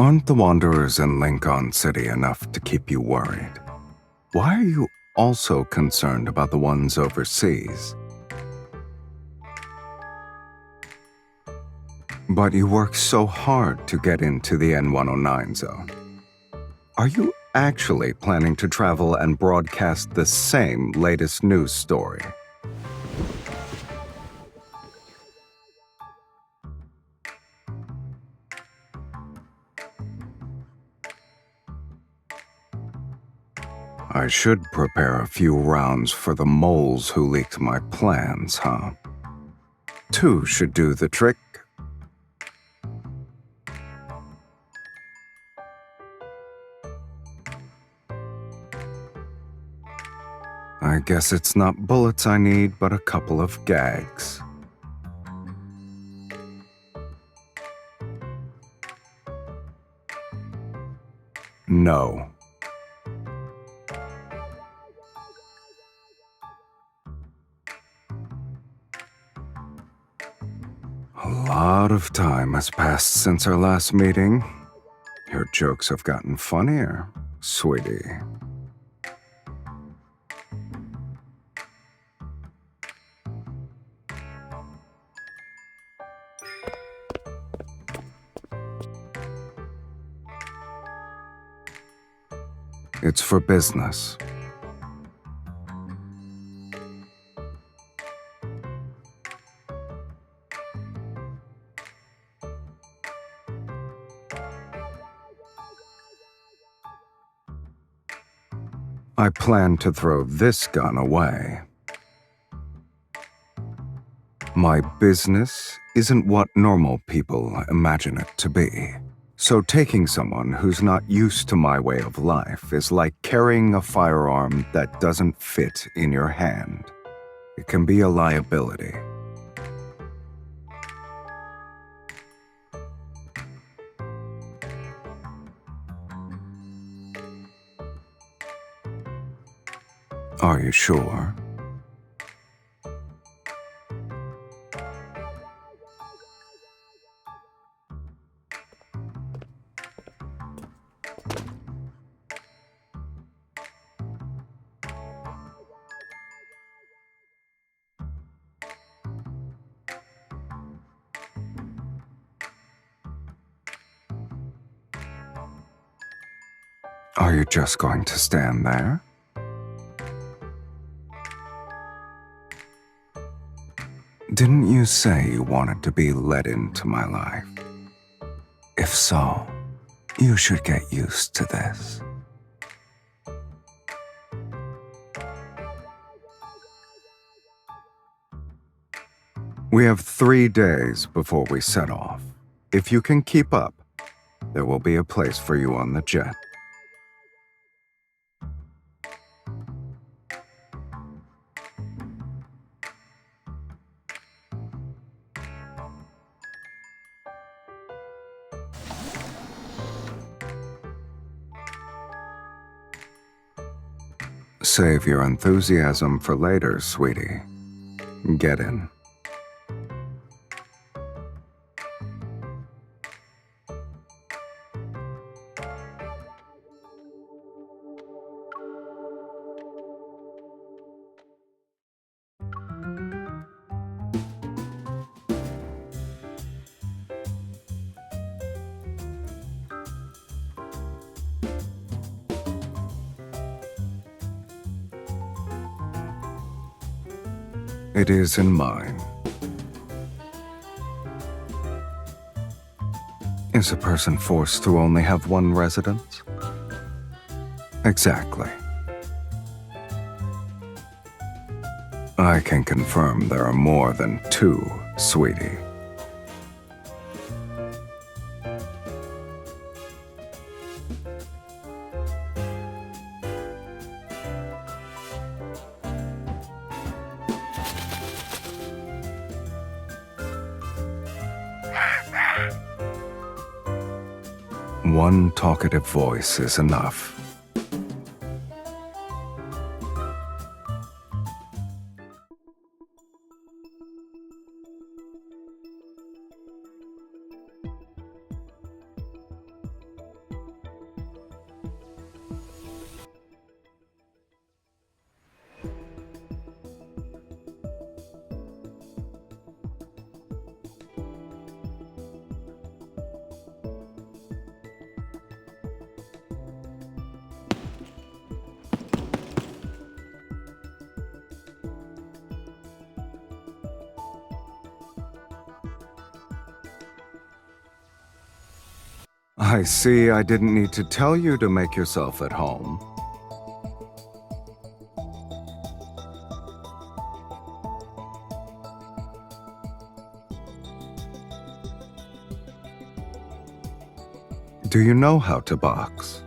Aren't the Wanderers in Lincoln City enough to keep you worried? Why are you also concerned about the ones overseas? But you work so hard to get into the N109 zone. Are you actually planning to travel and broadcast the same latest news story? I should prepare a few rounds for the moles who leaked my plans, huh? 2 should do the trick. I guess it's not bullets I need, but a couple of gags. No. A lot of time has passed since our last meeting. Your jokes have gotten funnier, sweetie. It's for business. I plan to throw this gun away. My business isn't what normal people imagine it to be. So taking someone who's not used to my way of life is like carrying a firearm that doesn't fit in your hand. It can be a liability. Are you sure? Are you just going to stand there? Didn't you say you wanted to be let into my life? If so, you should get used to this. We have 3 days before we set off. If you can keep up, there will be a place for you on the jet. Save your enthusiasm for later, sweetie. Get in. It is in mine. Is a person forced to only have one residence? Exactly. I can confirm there are more than 2, sweetie. One talkative voice is enough. I see I didn't need to tell you to make yourself at home. Do you know how to box?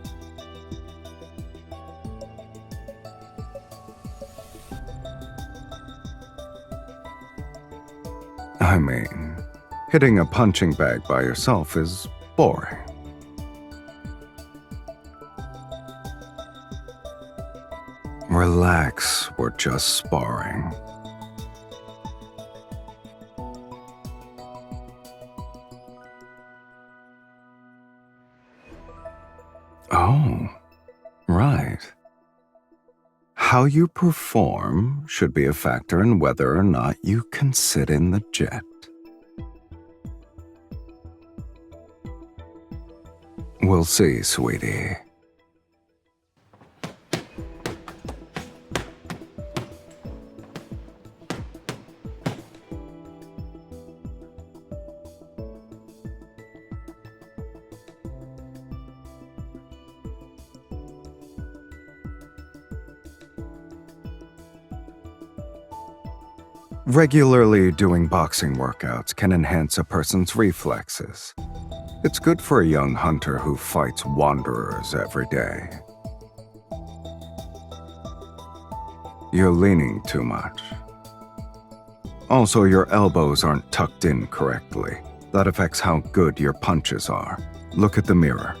I mean, hitting a punching bag by yourself is boring. Relax, we're just sparring. Oh, right. How you perform should be a factor in whether or not you can sit in the jet. We'll see, sweetie. Regularly doing boxing workouts can enhance a person's reflexes. It's good for a young hunter who fights wanderers every day. You're leaning too much. Also, your elbows aren't tucked in correctly. That affects how good your punches are. Look at the mirror.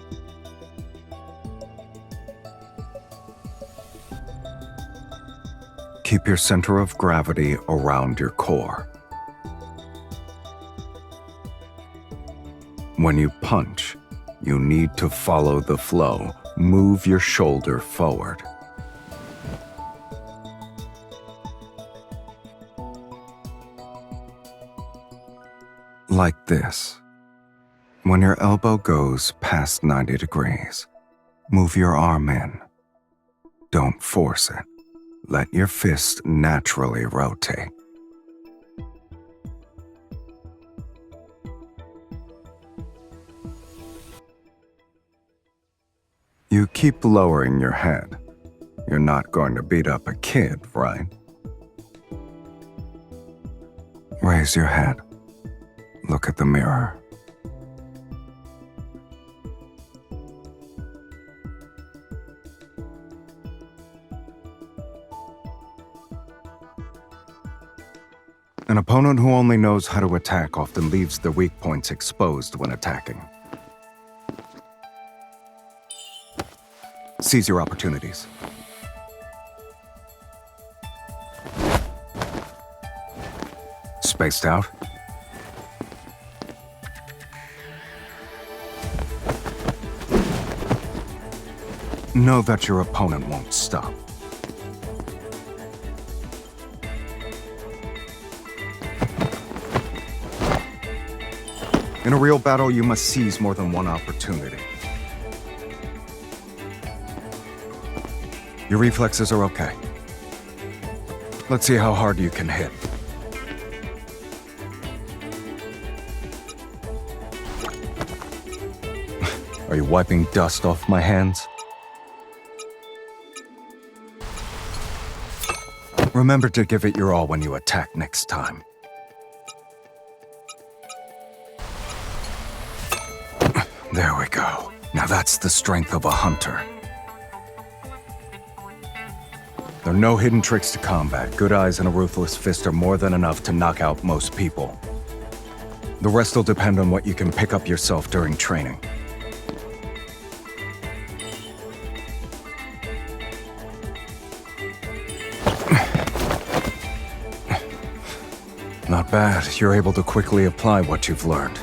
Keep your center of gravity around your core. When you punch, you need to follow the flow. Move your shoulder forward. Like this. When your elbow goes past 90 degrees, move your arm in. Don't force it. Let your fist naturally rotate. You keep lowering your head. You're not going to beat up a kid, right? Raise your head. Look at the mirror. An opponent who only knows how to attack often leaves their weak points exposed when attacking. Seize your opportunities. Spaced out. Know that your opponent won't stop. In a real battle, you must seize more than one opportunity. Your reflexes are okay. Let's see how hard you can hit. Are you wiping dust off my hands? Remember to give it your all when you attack next time. There we go. Now that's the strength of a hunter. There are no hidden tricks to combat. Good eyes and a ruthless fist are more than enough to knock out most people. The rest will depend on what you can pick up yourself during training. Not bad. You're able to quickly apply what you've learned.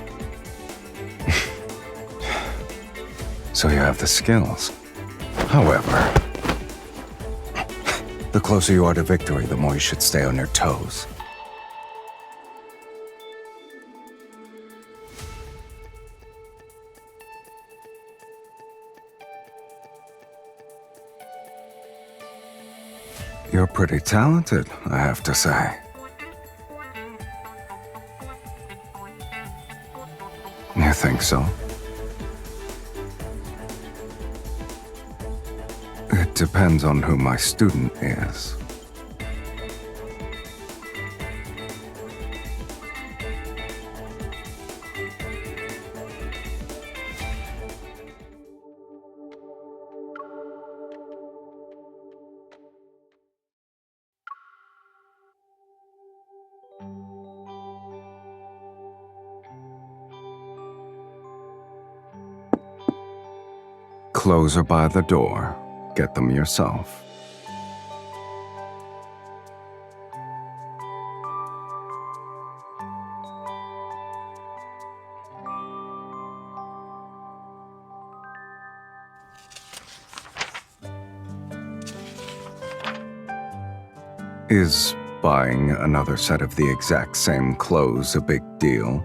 So you have the skills. However, the closer you are to victory, the more you should stay on your toes. You're pretty talented, I have to say. You think so? It depends on who my student is. Clothes are by the door. Get them yourself. Is buying another set of the exact same clothes a big deal?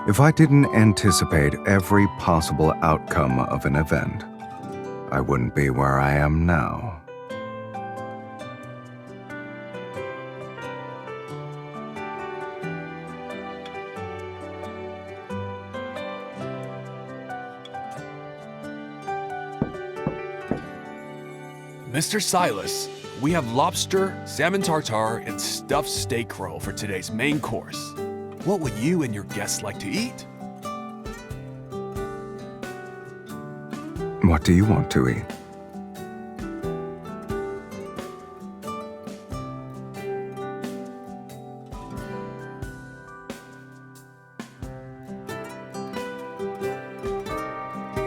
If I didn't anticipate every possible outcome of an event, I wouldn't be where I am now. Mr. Sylus, we have lobster, salmon tartare, and stuffed steak roll for today's main course. What would you and your guests like to eat? What do you want to eat?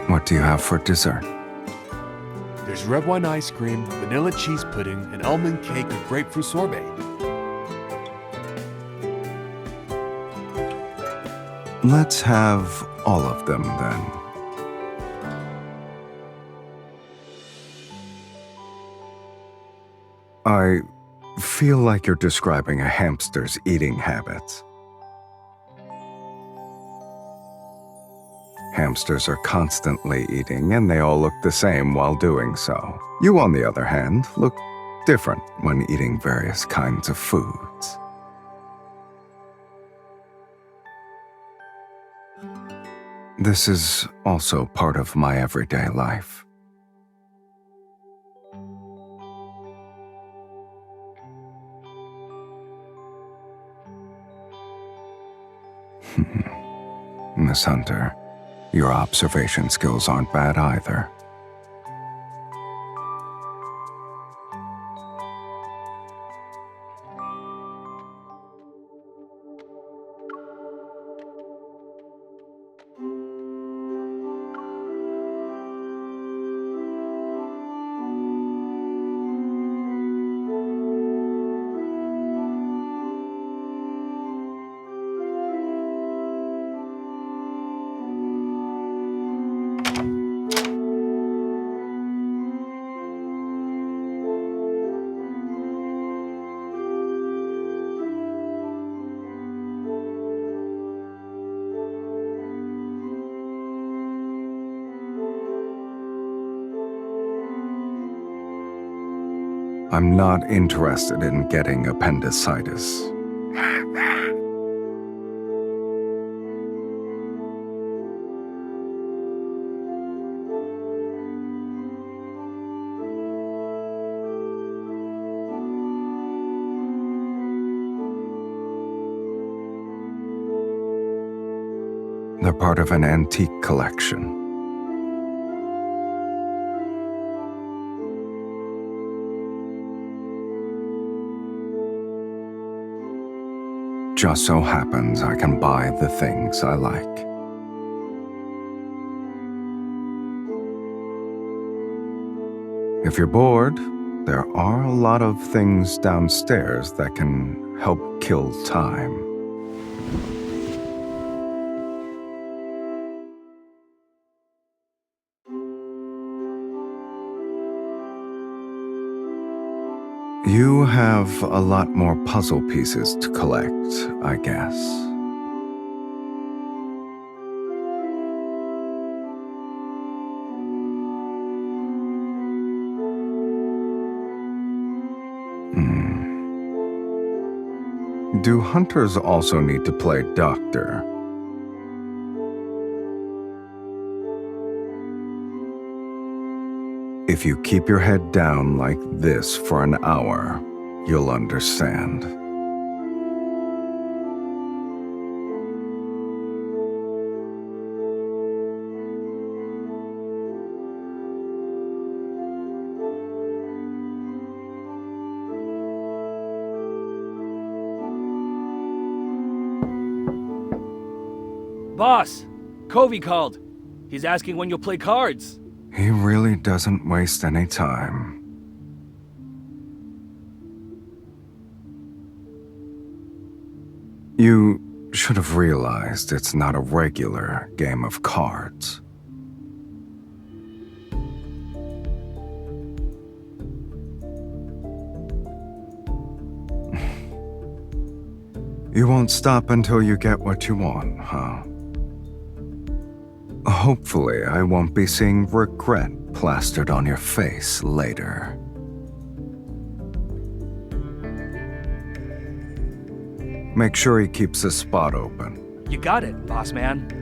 What do you have for dessert? There's red wine ice cream, vanilla cheese pudding, and almond cake with grapefruit sorbet. Let's have all of them then. I feel like you're describing a hamster's eating habits. Hamsters are constantly eating, and they all look the same while doing so. You, on the other hand, look different when eating various kinds of foods. This is also part of my everyday life. Miss Hunter, your observation skills aren't bad either. I'm not interested in getting appendicitis. They're part of an antique collection. Just so happens I can buy the things I like. If you're bored, there are a lot of things downstairs that can help kill time. You have a lot more puzzle pieces to collect, I guess. Do hunters also need to play doctor? If you keep your head down like this for an hour, you'll understand. Boss, Covey called. He's asking when you'll play cards. He really doesn't waste any time. You should have realized it's not a regular game of cards. You won't stop until you get what you want, huh? Hopefully, I won't be seeing regret plastered on your face later. Make sure he keeps his spot open. You got it, boss man.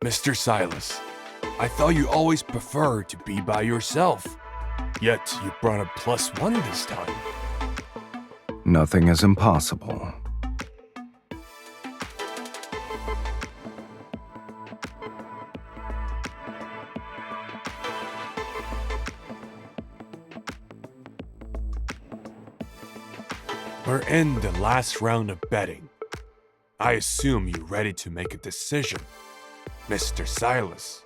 Mr. Sylus, I thought you always preferred to be by yourself. Yet you brought a +1 this time. Nothing is impossible. We're in the last round of betting. I assume you're ready to make a decision, Mr. Sylus.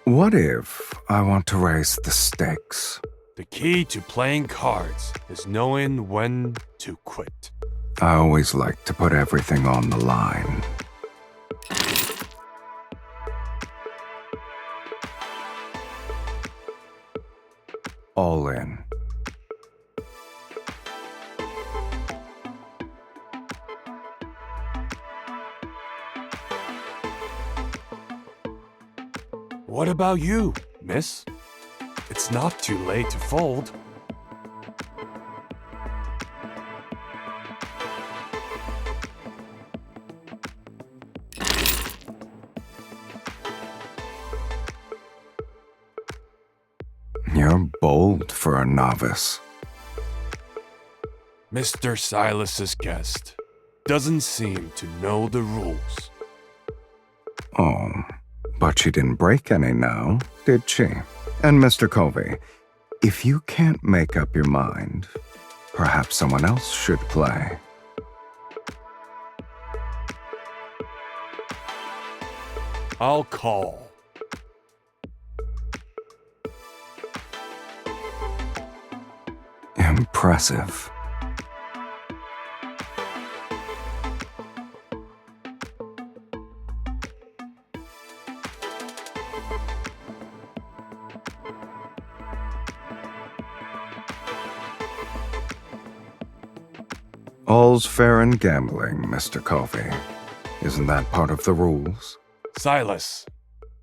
What if I want to raise the stakes? The key to playing cards is knowing when to quit. I always like to put everything on the line. All in. What about you, miss? It's not too late to fold. You're bold for a novice. Mr. Silas's guest doesn't seem to know the rules. Oh, but she didn't break any now, did she? And Mr. Covey, if you can't make up your mind, perhaps someone else should play. I'll call. Impressive. All's fair in gambling, Mr. Covey. Isn't that part of the rules? Sylus,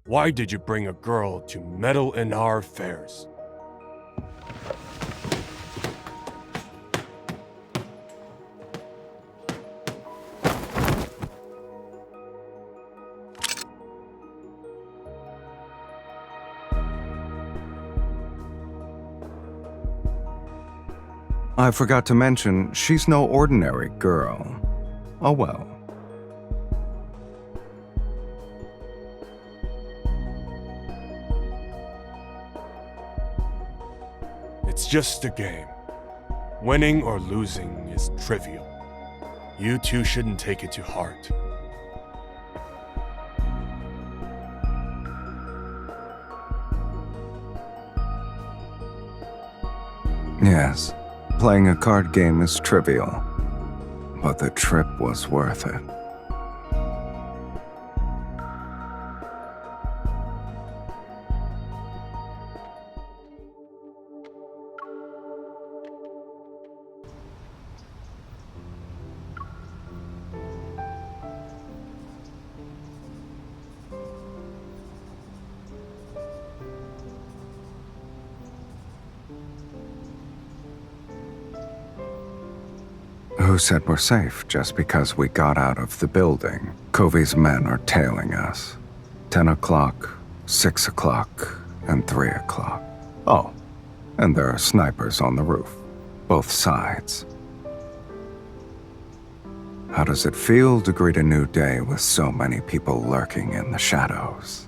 why did you bring a girl to meddle in our affairs? I forgot to mention, she's no ordinary girl. Oh well. It's just a game. Winning or losing is trivial. You two shouldn't take it to heart. Yes, playing a card game is trivial. but the trip was worth it. Who said we're safe just because we got out of the building? Covey's men are tailing us. 10 o'clock, 6 o'clock, and 3 o'clock. Oh, and there are snipers on the roof. Both sides. How does it feel to greet a new day with so many people lurking in the shadows?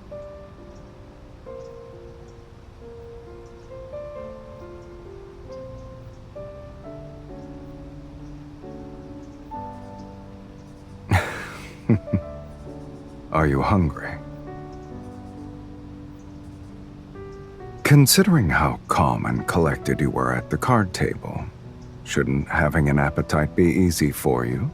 Are you hungry? Considering how calm and collected you were at the card table, shouldn't having an appetite be easy for you?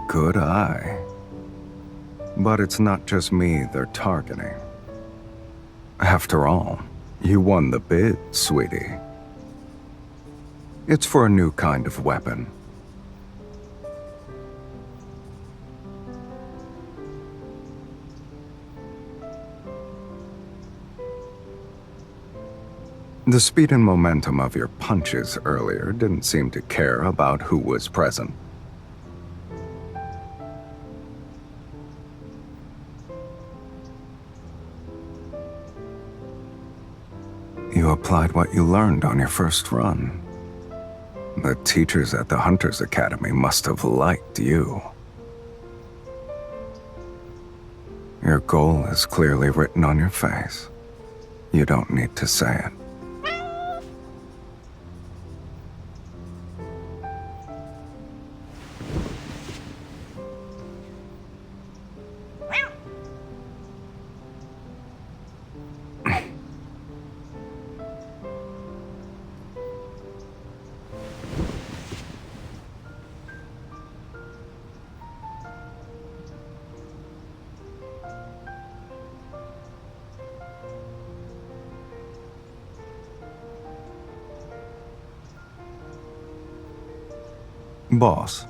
Good eye. But it's not just me they're targeting. After all, you won the bid, sweetie. It's for a new kind of weapon. The speed and momentum of your punches earlier didn't seem to care about who was present. You applied what you learned on your first run. The teachers at the Hunters Academy must have liked you. Your goal is clearly written on your face. You don't need to say it. Boss,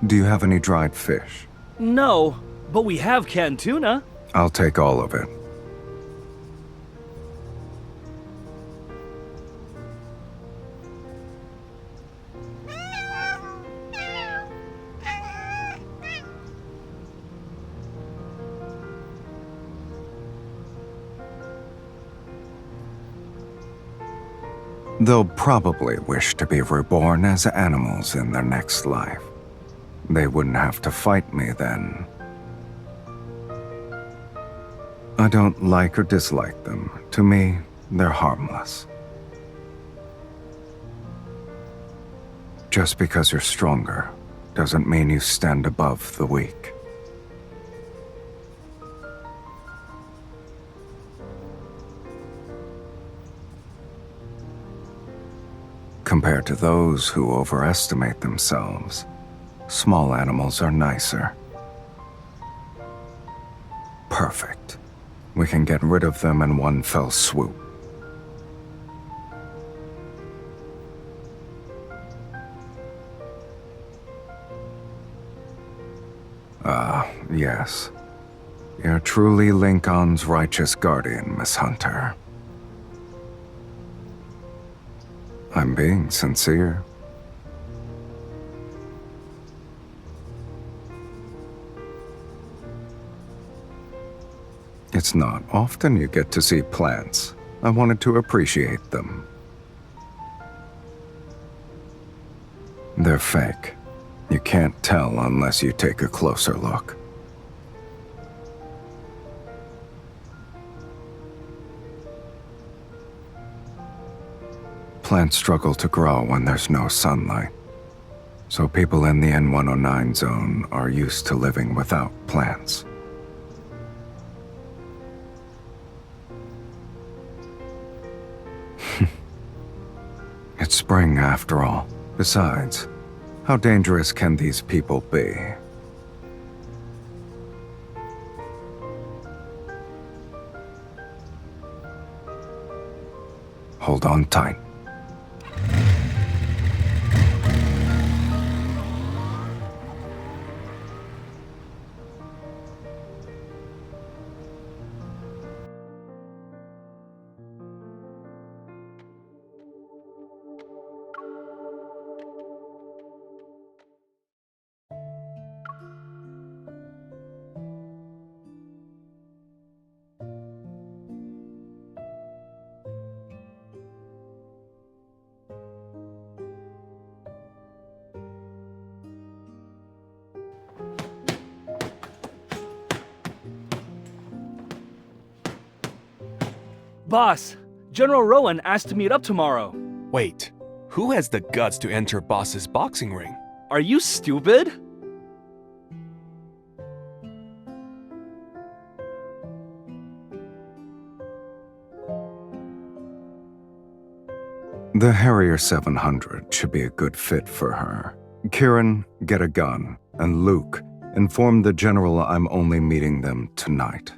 do you have any dried fish? No, but we have canned tuna. I'll take all of it. They'll probably wish to be reborn as animals in their next life. They wouldn't have to fight me then. I don't like or dislike them. To me, they're harmless. Just because you're stronger doesn't mean you stand above the weak. Compared to those who overestimate themselves, small animals are nicer. Perfect. We can get rid of them in one fell swoop. Yes. You're truly Lincoln's righteous guardian, Miss Hunter. I'm being sincere. It's not often you get to see plants. I wanted to appreciate them. They're fake. You can't tell unless you take a closer look. Plants struggle to grow when there's no sunlight. So people in the N109 zone are used to living without plants. It's spring after all. Besides, how dangerous can these people be? Hold on tight. Boss, General Rowan asked to meet up tomorrow. Wait, who has the guts to enter boss's boxing ring? Are you stupid? The Harrier 700 should be a good fit for her. Kieran, get a gun, and Luke, inform the General I'm only meeting them tonight.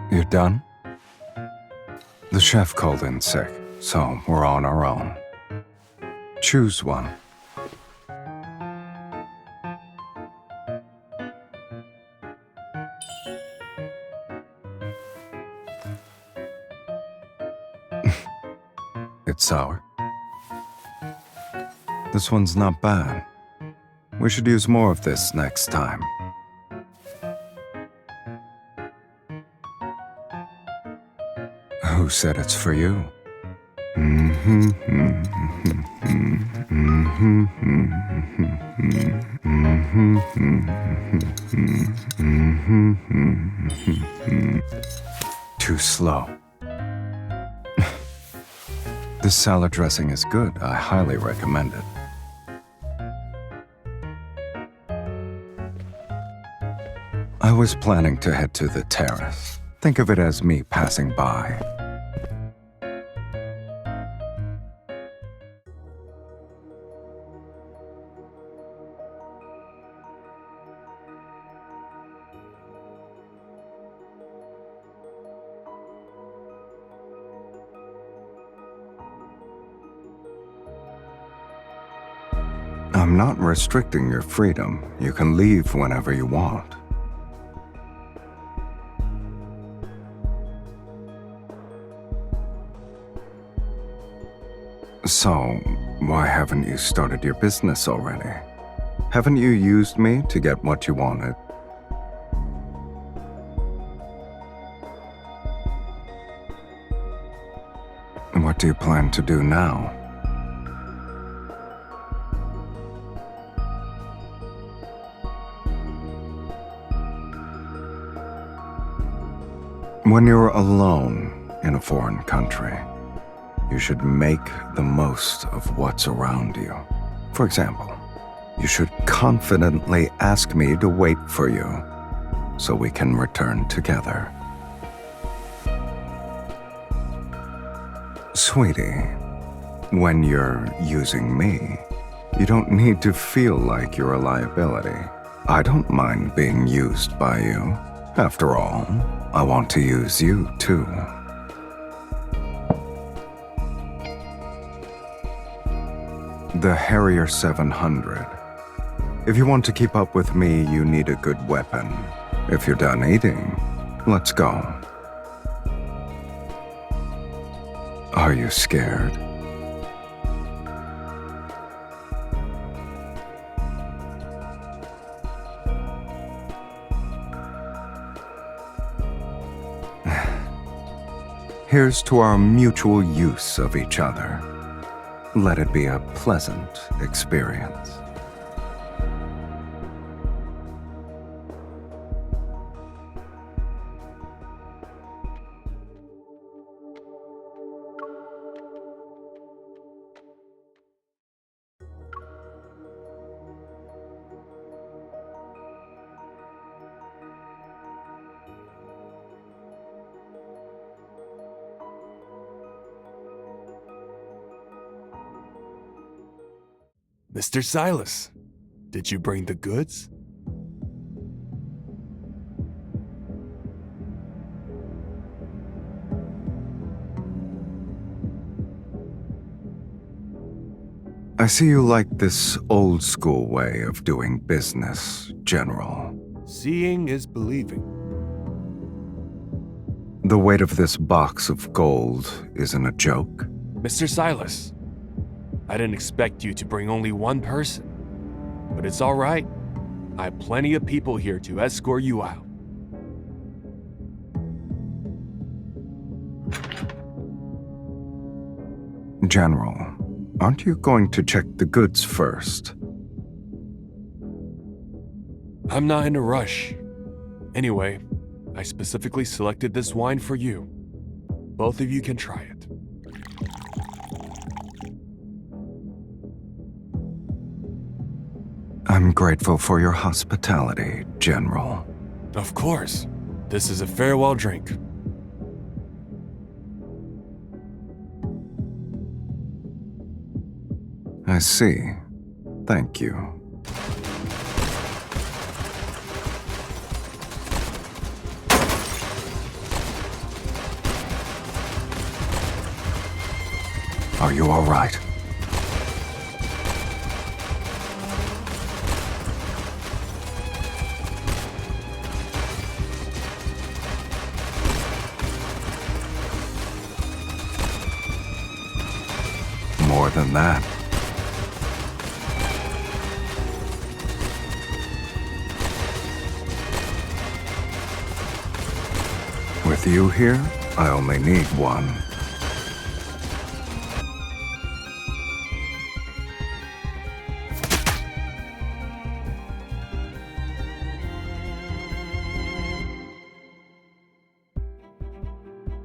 You done? The chef called in sick, so we're on our own. Choose one. It's sour. This one's not bad. We should use more of this next time. Who said it's for you? Too slow. This salad dressing is good. I highly recommend it. I was planning to head to the terrace. Think of it as me passing by. I'm not restricting your freedom. You can leave whenever you want. So, why haven't you started your business already? Haven't you used me to get what you wanted? What do you plan to do now? When you're alone in a foreign country, you should make the most of what's around you. For example, you should confidently ask me to wait for you so we can return together. Sweetie, when you're using me, you don't need to feel like you're a liability. I don't mind being used by you. After all, I want to use you too. The Harrier 700. If you want to keep up with me, you need a good weapon. If you're done eating, let's go. Are you scared? Here's to our mutual use of each other. Let it be a pleasant experience. Mr. Sylus, did you bring the goods? I see you like this old-school way of doing business, General. Seeing is believing. The weight of this box of gold isn't a joke. Mr. Sylus, I didn't expect you to bring only one person, but it's all right. I have plenty of people here to escort you out. General, aren't you going to check the goods first? I'm not in a rush. Anyway, I specifically selected this wine for you. Both of you can try it. I'm grateful for your hospitality, General. Of course. This is a farewell drink. I see. Thank you. Are you all right? More than that. With you here, I only need one.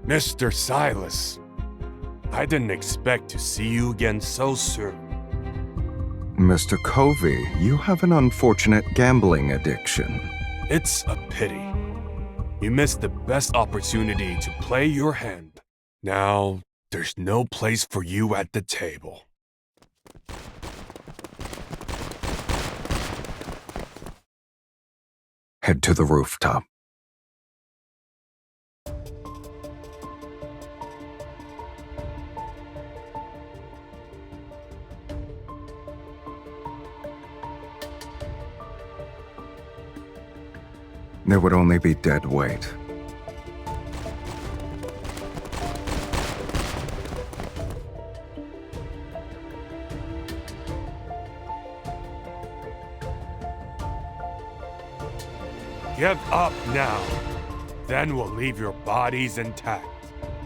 Mr. Sylus, I didn't expect to see you again so soon. Mr. Covey, you have an unfortunate gambling addiction. It's a pity. You missed the best opportunity to play your hand. Now, there's no place for you at the table. Head to the rooftop. There would only be dead weight. Give up now. Then we'll leave your bodies intact.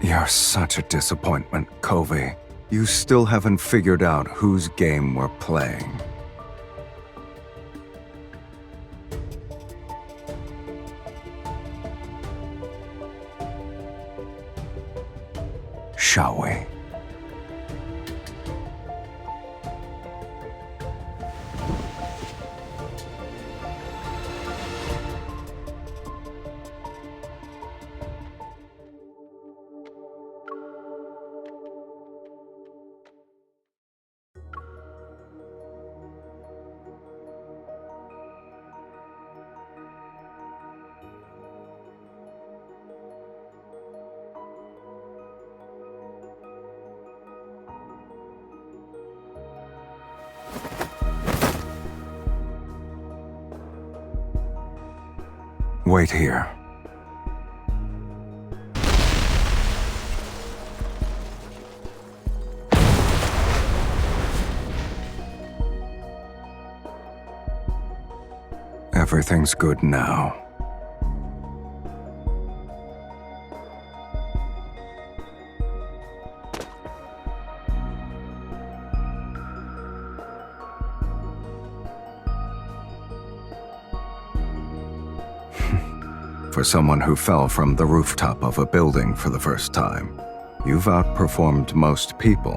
You're such a disappointment, Covey. You still haven't figured out whose game we're playing. Shall we? Wait here. Everything's good now. For someone who fell from the rooftop of a building for the first time, you've outperformed most people.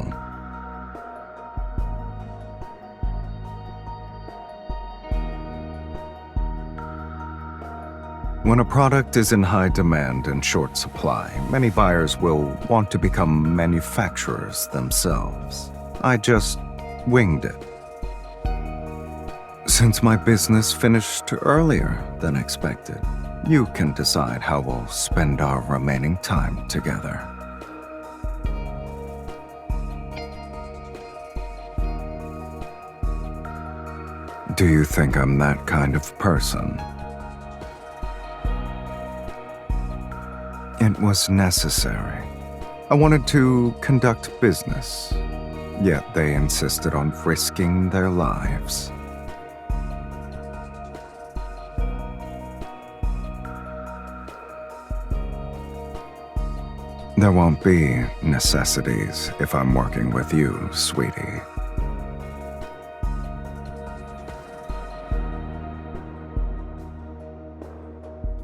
When a product is in high demand and short supply, many buyers will want to become manufacturers themselves. I just winged it. Since my business finished earlier than expected, you can decide how we'll spend our remaining time together. Do you think I'm that kind of person? It was necessary. I wanted to conduct business, yet they insisted on risking their lives. There won't be necessities if I'm working with you, sweetie.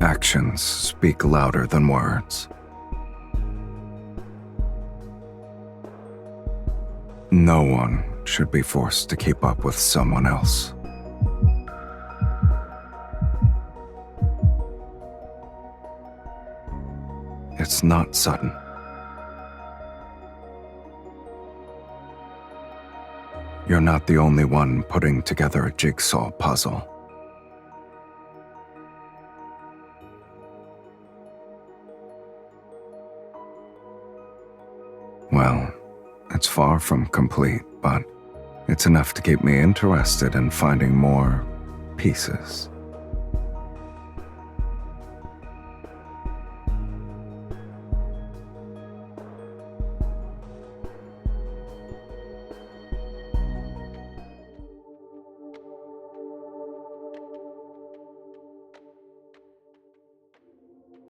Actions speak louder than words. No one should be forced to keep up with someone else. It's not sudden. You're not the only one putting together a jigsaw puzzle. Well, it's far from complete, but it's enough to keep me interested in finding more pieces.